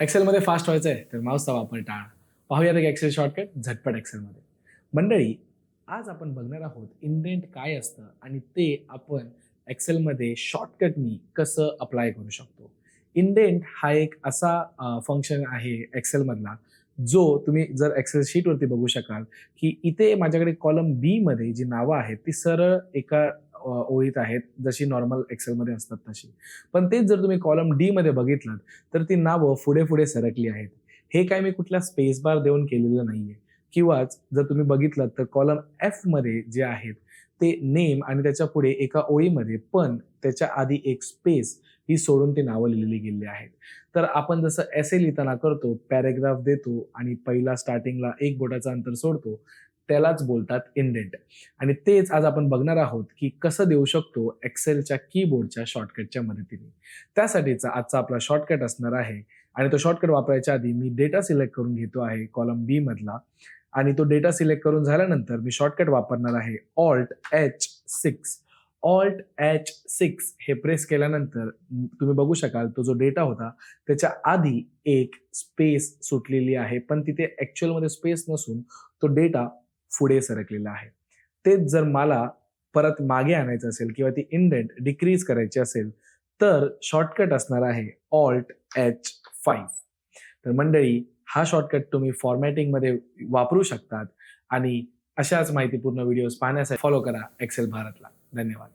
एक्सेलमध्ये फास्ट व्हायचं आहे तर माऊसचा वापर टाळा. पाहूयात एक एक्सेल शॉर्टकट झटपट एक्सेलमध्ये. मंडळी, आज आपण बघणार आहोत इंडेंट काय असतं आणि ते आपण एक्सेलमध्ये शॉर्टकटनी कसं अप्लाय करू शकतो. इंडेंट हा एक असा फंक्शन आहे एक्सेलमधला, जो तुम्ही जर एक्सेल शीटवरती बघू शकाल की इथे माझ्याकडे कॉलम बी मध्ये जी नावं आहेत ती सरळ एका ओळीत आहेत, जशी नॉर्मल एक्सेलमध्ये असतात तशी. पण तेच जर तुम्ही कॉलम डी मध्ये बघितलं तर ती नावं पुढे पुढे सरकली आहेत. हे काय मी कुठल्या स्पेस बार देऊन केलेलं नाहीये. किंवाच जर तुम्ही बघितलं तर कॉलम एफ मध्ये जे आहेत ते नेम आणि त्याच्या पुढे एका ओळीमध्ये पण त्याच्या आधी एक स्पेस ही सोडून ती नावं लिहिलेली गेलेली आहेत. तर आपण जसं एसे लिहिताना करतो, पॅरेग्राफ देतो आणि पहिला स्टार्टिंगला एक बोटाचं अंतर सोडतो, त्यालाच बोलतात इंडेंट. आणि तेच आज आपण बघणार आहोत की कसं देऊ शकतो एक्सेलच्या कीबोर्डच्या शॉर्टकटच्या मदतीने. त्यासाठीचा आजचा आपला शॉर्टकट असणार आहे आणि तो शॉर्टकट वापरायच्या आधी मी डेटा सिलेक्ट करून घेतो आहे कॉलम बी मधला. आणि तो डेटा सिलेक्ट करून झाल्यानंतर मी शॉर्टकट वापरणार आहे Alt H6. Alt H6 हे प्रेस केल्यानंतर तुम्ही बघू शकाल तो जो डेटा होता त्याच्या आधी एक स्पेस सुटलेली आहे, पण तिथे ॲक्चुअलमध्ये स्पेस नसून तो डेटा पुढे सरकलेला आहे. तेच जर मला परत मागे आणायचं असेल किंवा ती इंडेंट डिक्रीज करायची असेल तर शॉर्टकट असणार आहे Alt H5. तर मंडळी, हा शॉर्टकट तुम्ही फॉर्मॅटिंगमध्ये वापरू शकतात आणि अशाच माहितीपूर्ण व्हिडिओज पाहण्यासाठी फॉलो करा एक्सेल भारतला. धन्यवाद.